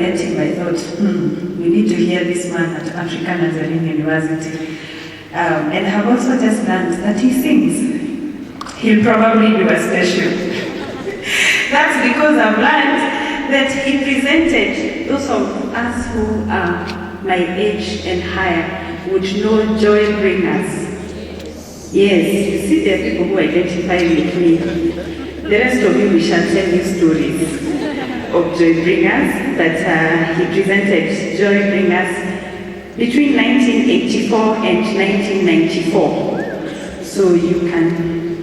met him, I thought, we need to hear this man at African Nazarene University. And I've also just learned that he sings. He'll probably do a special. That's because I've learned that he presented those of us who are my age and higher would know joy bringers. Yes, you see, there are people who identify with me. The rest of you, we shall tell you stories of joy bringers that he presented joy bringers between 1984 and 1994. So you can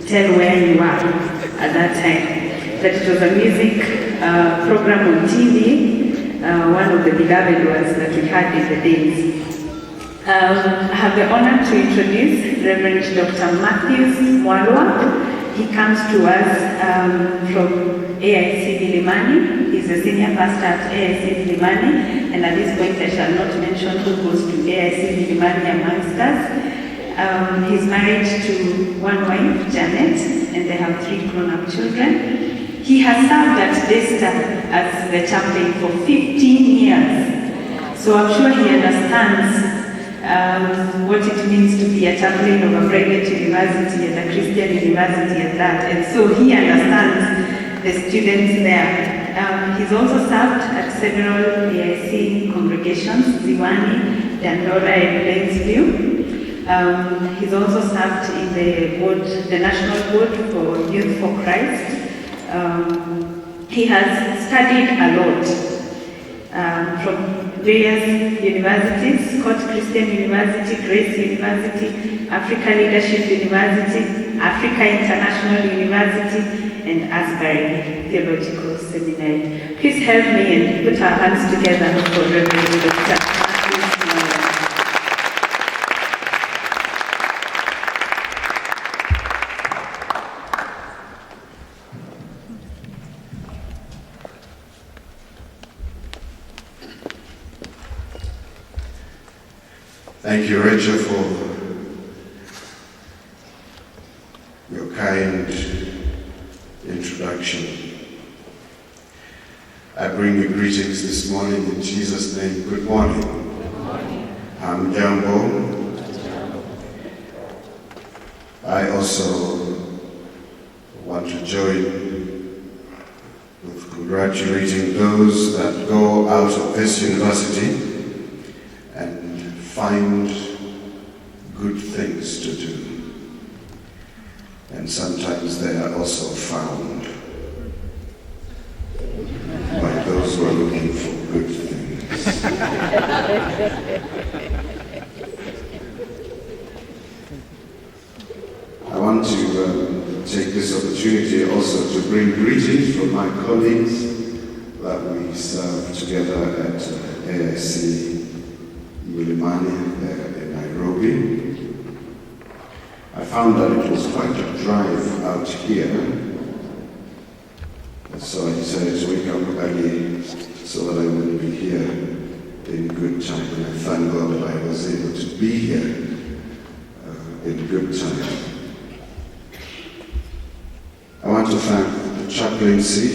tell where you are at that time. That it was a music program on TV, one of the beloved ones that we had in the days. I have the honor to introduce Reverend Dr. Mwalw'a. He comes to us from AIC Milimani. He's a senior pastor at AIC Milimani, and at this point I shall not mention who goes to AIC Milimani amongst us. He's married to one wife, Janet, and they have 3 grown-up children. He has served at Desta as the chaplain for 15 years, so I'm sure he understands what it means to be a chaplain of a private university and a Christian university at that, and so he understands the students there. He's also served at several AIC congregations, Ziwani, Dandora, and Plainsview. He's also served in the National Board for Youth for Christ. He has studied a lot from various universities: Scott Christian University, Grace University, Africa Leadership University, Africa International University, and Asbury Theological Seminary. Please help me and put our hands together for Reverend Dr. Thank you, Rachel, for your kind introduction. I bring you greetings this morning in Jesus' name. Good morning. Good morning. I'm Jambo. I also want to join with congratulating those that go out of this university and find good things to do. And sometimes they are also found by those who are looking for good things. I want to take this opportunity also to bring greetings from my colleagues that we serve together at AIC Milimani in Nairobi. I found that it was quite a drive out here, so I decided to wake up early so that I would be here in good time, and I thank God that I was able to be here in good time. I want to thank the chaplaincy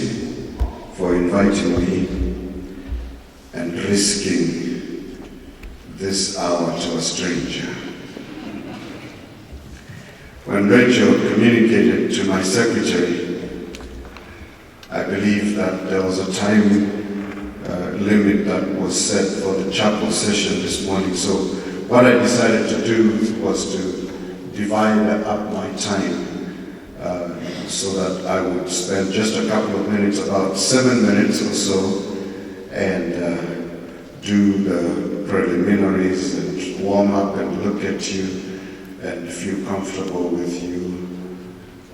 for inviting me and risking this hour to a stranger. When Rachel communicated to my secretary, I believe that there was a time limit that was set for the chapel session this morning. So what I decided to do was to divide up my time so that I would spend just a couple of minutes, about 7 minutes or so, and do the preliminaries and warm up and look at you and feel comfortable with you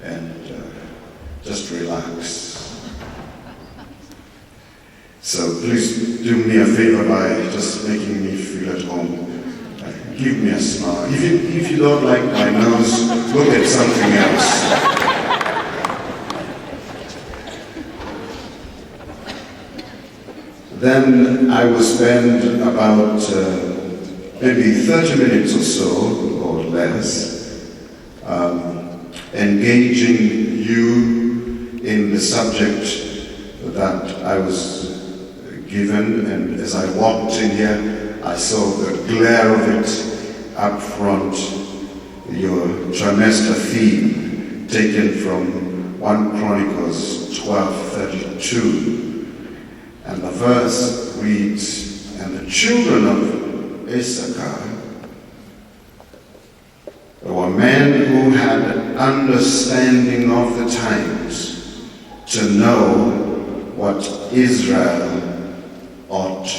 and just relax. So please do me a favor by just making me feel at home. Give me a smile. If you don't like my nose, look at something else. Then I will spend about maybe 30 minutes or so, or less, engaging you in the subject that I was given, and as I walked in here, I saw the glare of it up front, your trimester theme taken from 1 Chronicles 12:32. And the verse reads, "And the children of Issachar, there were men who had an understanding of the times to know what Israel ought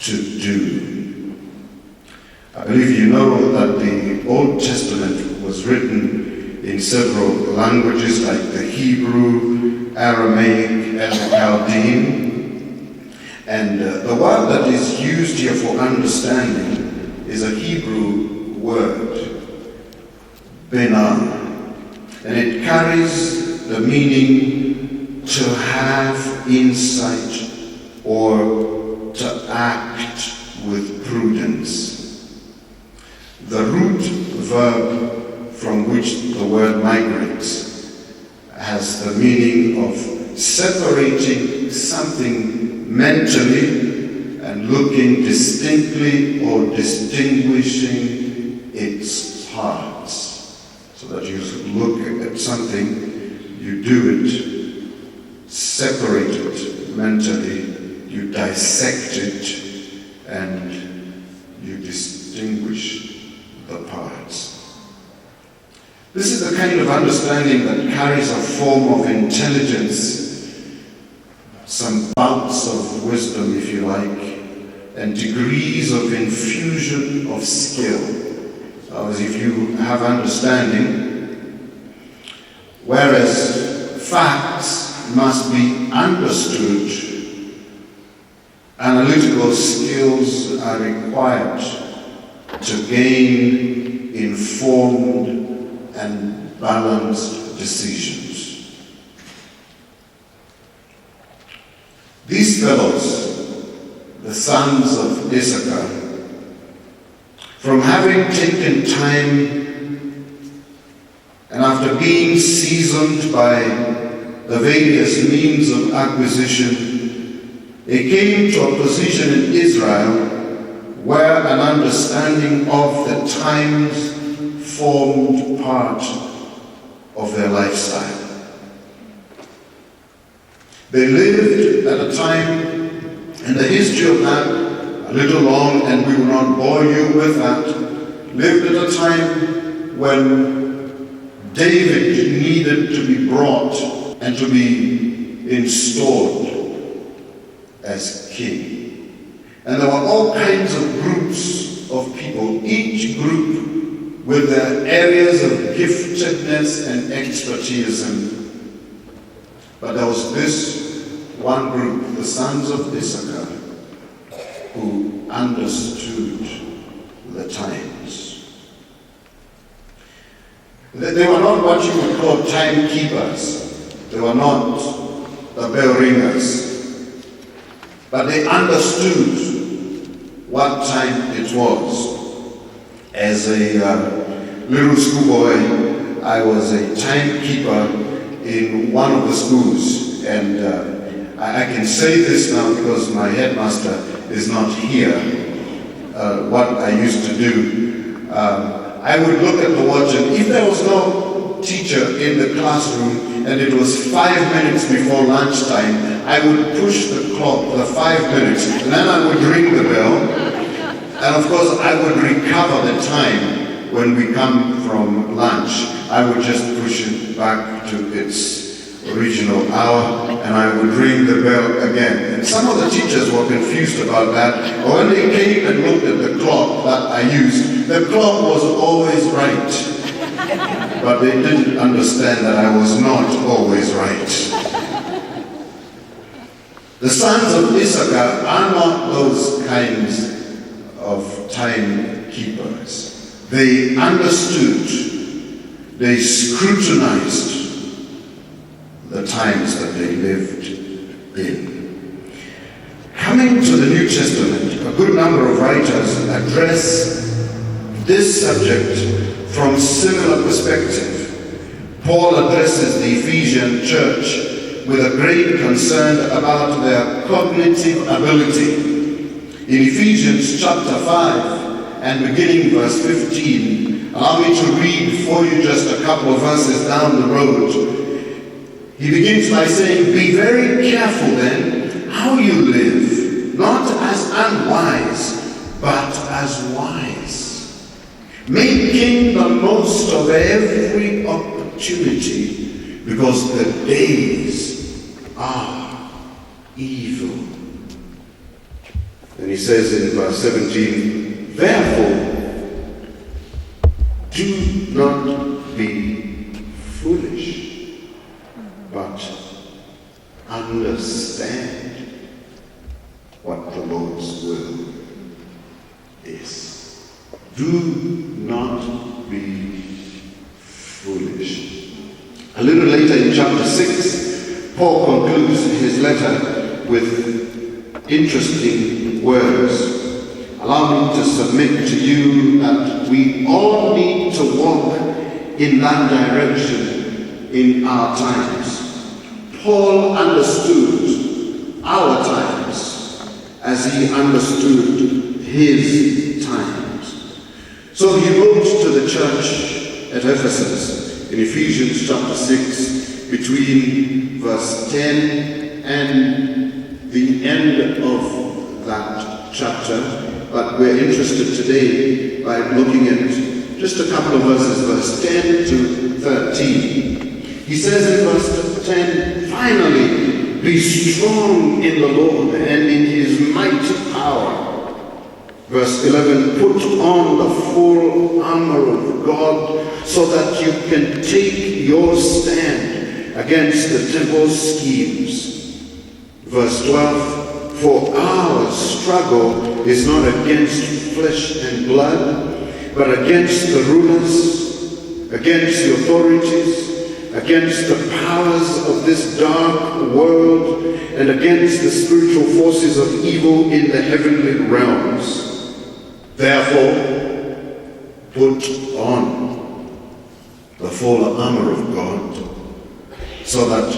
to do." I believe you know that the Old Testament was written in several languages like the Hebrew, Aramaic, and the Chaldean. And the word that is used here for understanding is a Hebrew word, benah, and it carries the meaning to have insight or to act with prudence. The root verb from which the word migrates has the meaning of separating something mentally and looking distinctly or distinguishing its parts. So that you look at something, you do it, separate it mentally, you dissect it, and you distinguish the parts. This is the kind of understanding that carries a form of intelligence, some bouts of wisdom, if you like, and degrees of infusion of skill. As if you have understanding, whereas facts must be understood, analytical skills are required to gain informed and balanced decisions. These fellows, the sons of Issachar, from having taken time and after being seasoned by the various means of acquisition, they came to a position in Israel where an understanding of the times formed part of their lifestyle. They lived at a time in the history of that, a little long, and we will not bore you with that, lived at a time when David needed to be brought and to be installed as king. And there were all kinds of groups of people, each group with their areas of giftedness and expertise. But there was this one group, the sons of Issachar, who understood the times. They were not what you would call timekeepers. They were not the bell ringers. But they understood what time it was. As a little schoolboy, I was a timekeeper in one of the schools, and I can say this now because my headmaster is not here. What I used to do, I would look at the watch, and if there was no teacher in the classroom and it was 5 minutes before lunchtime, I would push the clock, the 5 minutes, and then I would ring the bell. And of course, I would recover the time when we come from lunch. I would just push it back to its original hour, and I would ring the bell again. And some of the teachers were confused about that. But when they came and looked at the clock that I used, the clock was always right. But they didn't understand that I was not always right. The sons of Issachar are not those kinds of timekeepers. They understood, they scrutinized the times that they lived in. Coming to the New Testament, a good number of writers address this subject from similar perspective. Paul addresses the Ephesian church with a great concern about their cognitive ability. In Ephesians chapter 5 and beginning verse 15, allow me to read for you just a couple of verses down the road. He begins by saying, "Be very careful then how you live, not as unwise, but as wise, making the most of every opportunity, because the days are evil." And he says in verse 17, "Therefore, do not be foolish, but understand what the Lord's will is." Do not be foolish. A little later in chapter 6, Paul concludes his letter with interesting words. Allow me to submit to you that we all need to walk in that direction in our times. Paul understood our times as he understood his times. So he wrote to the church at Ephesus in Ephesians chapter 6, between verse 10 and the end of that chapter, but we're interested today by looking at just a couple of verses, verse 10 to 13. He says in verse 10, "Finally, be strong in the Lord and in his mighty power." Verse 11, "Put on the full armor of God so that you can take your stand against the devil's schemes." Verse 12, "For our struggle is not against flesh and blood, but against the rulers, against the authorities, against the powers of this dark world, and against the spiritual forces of evil in the heavenly realms. Therefore, put on the full armor of God, so that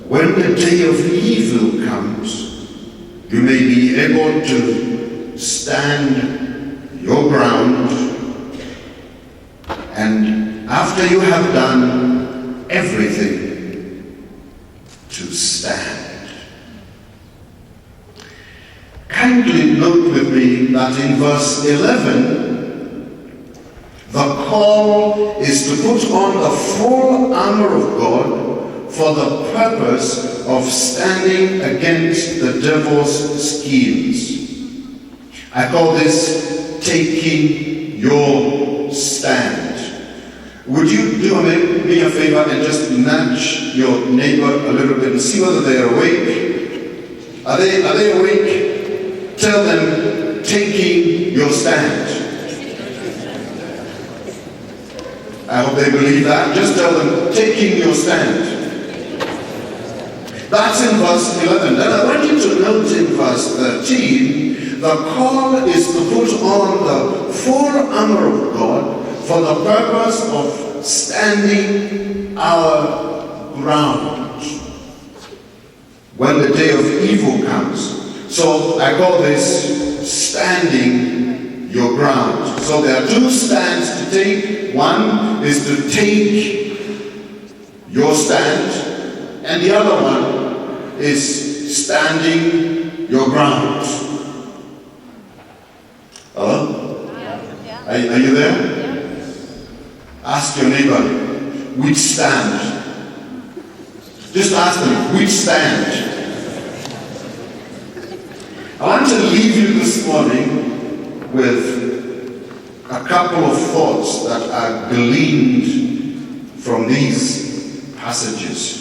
when the day of evil comes, you may be able to stand your ground, and after you have done everything, to stand." Kindly note with me that in verse 11, the call is to put on the full armor of God for the purpose of standing against the devil's schemes. I call this taking your stand. Would you do me a favor and just nudge your neighbor a little bit and see whether they're awake? Are they awake? Tell them, taking your stand. I hope they believe that. Just tell them, taking your stand. That's in verse 11. Then I want you to note in verse 13, the call is to put on the full armor of God for the purpose of standing our ground when the day of evil comes. So I call this standing your ground. So there are two stands to take. One is to take your stand, and the other one is standing your ground. Hello? Yeah. Are you there? Yeah. Ask your neighbor, which stand? Just ask them, which stand? I want to leave you this morning with a couple of thoughts that are gleaned from these passages.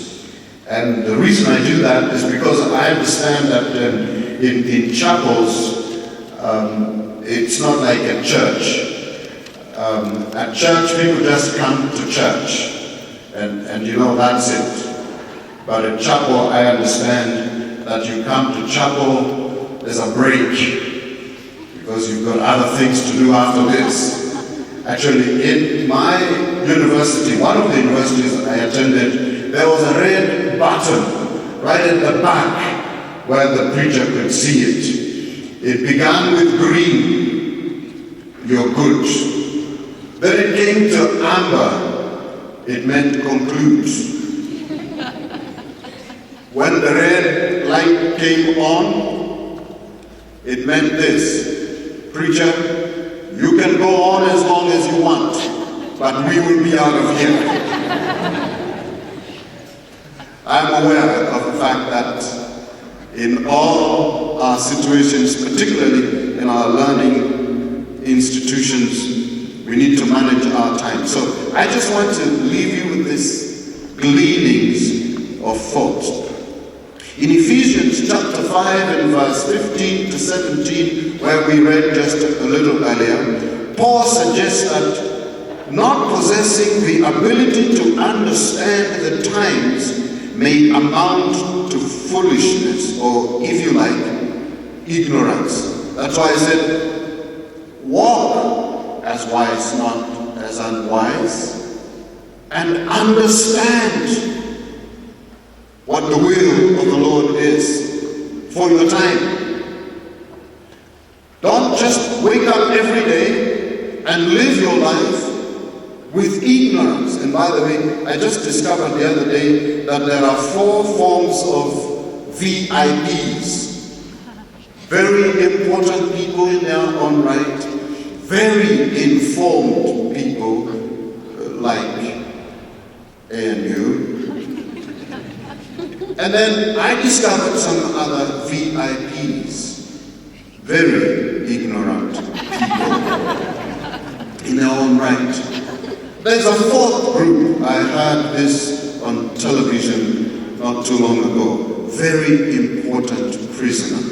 And the reason I do that is because I understand that in chapels, it's not like a church. At church, people just come to church, and you know, that's it. But at chapel, I understand that you come to chapel, there's a break, because you've got other things to do after this. Actually, in my university, one of the universities I attended, there was a red button right at the back where the preacher could see it. It began with green, you're good. Then it came to amber, it meant conclude. When the red light came on, it meant this: preacher, you can go on as long as you want, but we will be out of here. I'm aware of the fact that in all our situations, particularly in our learning institutions, we need to manage our time. So I just want to leave you with this gleanings of thought. In Ephesians chapter 5 and verse 15 to 17, where we read just a little earlier, Paul suggests that not possessing the ability to understand the times may amount to foolishness, or if you like, ignorance. That's why I said, walk as wise, not as unwise, and understand what the will of the Lord is for your time. Don't just wake up every day and live your life with ignorance. And by the way, I just discovered the other day that there are 4 forms of VIPs. Very important people in their own right, very informed people like ANU. And then I discovered some other VIPs, very ignorant people in their own right. There's a 4th group. I heard this on television not too long ago. Very important prisoner.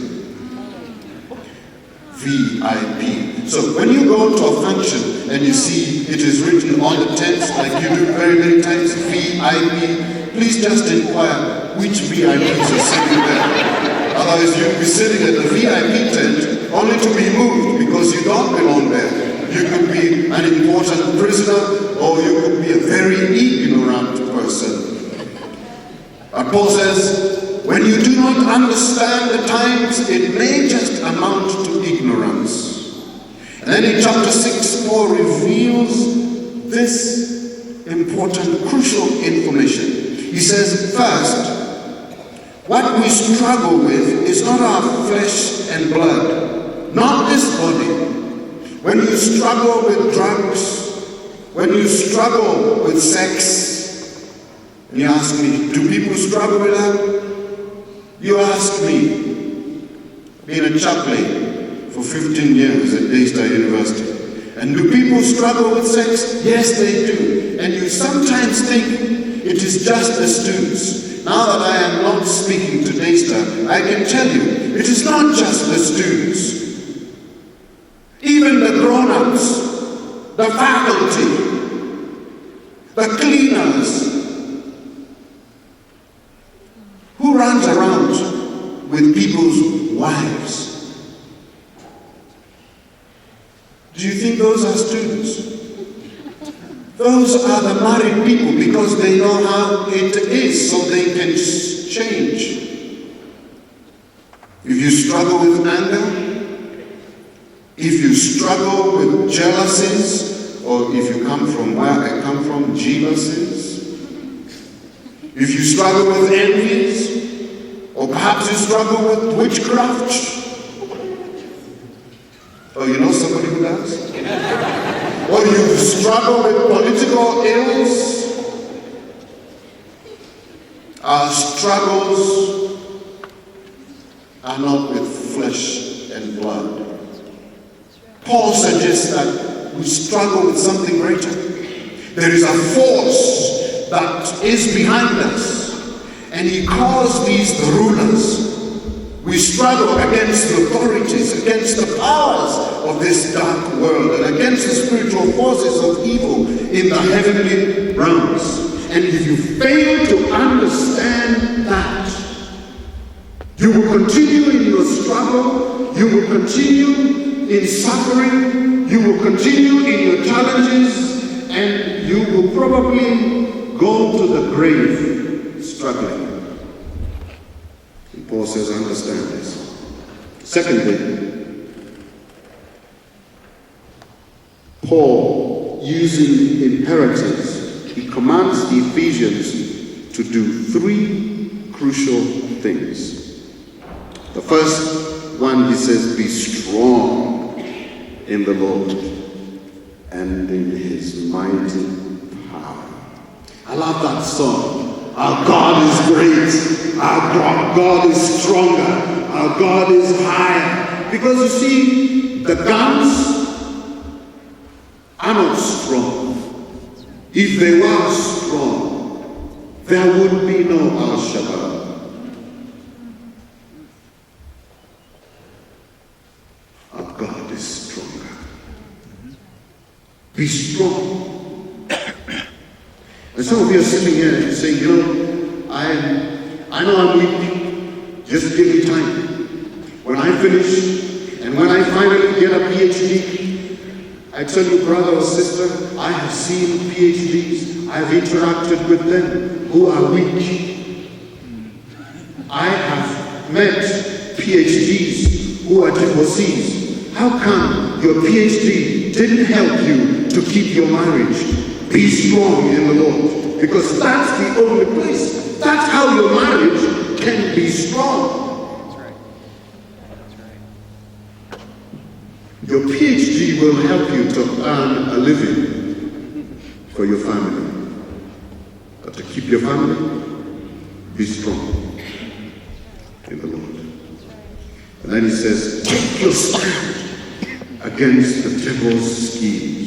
VIP. So when you go to a function and you see it is written on the tents, like you do very many times, VIP, please just inquire which VIPs are sitting there. Otherwise you'll be sitting at the VIP tent only to be moved because you don't belong there. You could be an important prisoner, or you could be a very ignorant person. And Paul says, when you do not understand the times, it may just amount to ignorance. And then in chapter 6, Paul reveals this important, crucial information. He says, first, what we struggle with is not our flesh and blood, not this body. When you struggle with drugs, when you struggle with sex, and you ask me, do people struggle with that? You ask me, being a chaplain for 15 years at Daystar University, and do people struggle with sex? Yes, they do. And you sometimes think it is just the students. Now that I am not speaking to Daystar, I can tell you, it is not just the students. Even the grown-ups, the faculty, the cleaners, who runs around with people's wives. Do you think those are students? Those are the married people because they know how it is, so they can change. If you struggle with anger, if you struggle with jealousies, or if you come from where I come from, jealousies, if you struggle with envies, or perhaps you struggle with witchcraft, or you know somebody who does, or you struggle with political ills, our struggles are not with flesh and blood. Paul suggests that we struggle with something greater. There is a force that is behind us, and he calls these the rulers. We struggle against the authorities, against the powers of this dark world, and against the spiritual forces of evil in the heavenly realms. And if you fail to understand that, you will continue in your struggle, you will continue in suffering, you will continue in your challenges, and you will probably go to the grave struggling. Paul says, understand this. Secondly, Paul, using imperatives, he commands the Ephesians to do three crucial things. The first one, he says, be strong in the Lord and in his mighty power. I love that song. Our God is great. Our God is stronger. Our God is higher. Because you see, the guns are not strong. If they were strong, there would be no Al-Shabaab. Our God is stronger. Be strong. And some of you are sitting here saying, you know, I know I'm weak. Just give me time. When I finish and when I finally get a PhD, I tell you, brother or sister, I have seen PhDs. I've interacted with them who are weak. I have met PhDs who are divorcees. How come your PhD didn't help you to keep your marriage? Be strong in the Lord, because that's the only place. That's how your marriage can be strong. That's right. That's right. Your PhD will help you to earn a living for your family. But to keep your family, be strong in the Lord. And then he says, take your stand against the devil's schemes.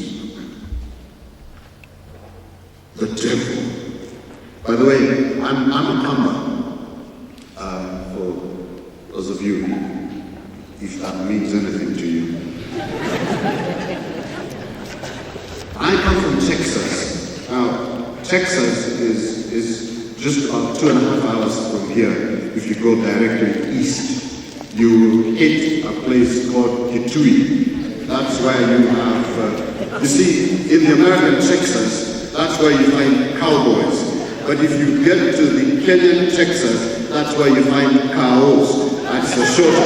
The devil. By the way, I'm a Kamba. For those of you, if that means anything to you. I come from Texas. Now, Texas is just about 2.5 hours from here. If you go directly east, you hit a place called Kitui. That's where you have, you see, in the American Texas, that's where you find cowboys. But if you get to the Kenyan Texas, that's where you find cows. That's the short of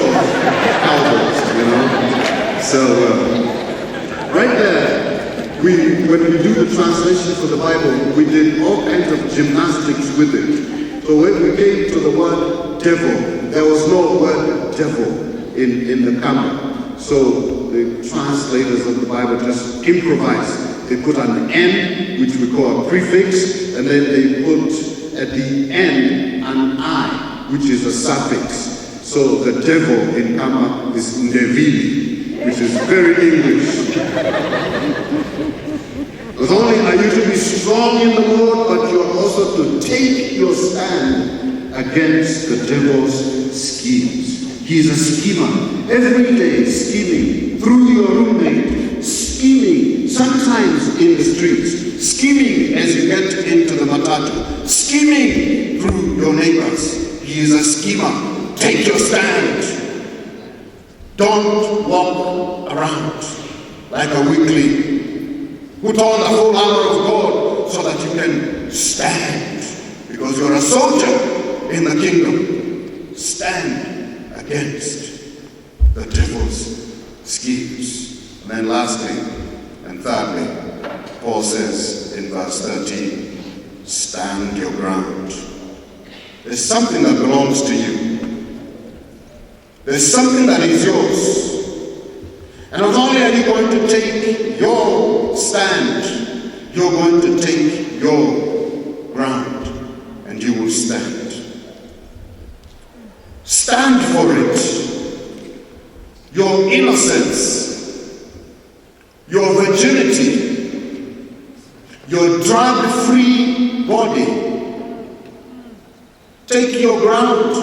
cowboys, you know. So, right there, when we do the translation for the Bible, we did all kinds of gymnastics with it. So when we came to the word devil, there was no word devil in the Kamba. So the translators of the Bible just improvised. They put an N, which we call a prefix, and then they put at the end an I, which is a suffix. So the devil in Kamba is Ndevili, which is very English. Not only are you to be strong in the Lord, but you are also to take your stand against the devil's schemes. He is a schemer. Every day scheming through your roommate, scheming sometimes in the streets, scheming as you get into the matatu, scheming through your neighbors. He is a schemer. Take your stand. Don't walk around like a weakling. Put on the full armor of God so that you can stand, because you're a soldier in the kingdom. Stand against the devil's schemes. And then lastly and thirdly, Paul says in verse 13, stand your ground. There's something that belongs to you. There's something that is yours. And not only are you going to take your stand, you're going to take your ground, and you will stand. Stand for it. Your innocence, your virginity, your drug-free body. Take your ground.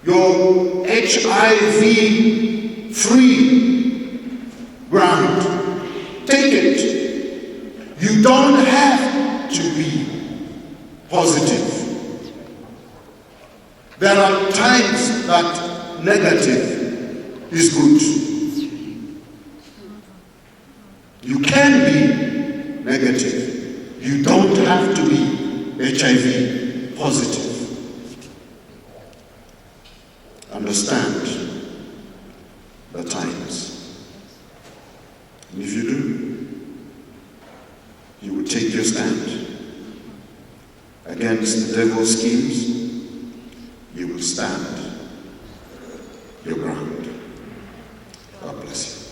Your HIV-free ground. Take it. You don't have to be positive. There are times that negative is good. You can be negative. You don't have to be HIV positive. the times. And if you do, you will take your stand against the devil's schemes. You will stand your ground. God bless you.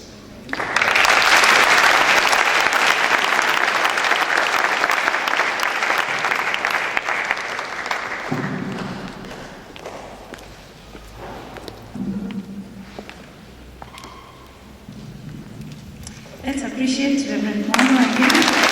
Let's appreciate Reverend Mwalw'a again.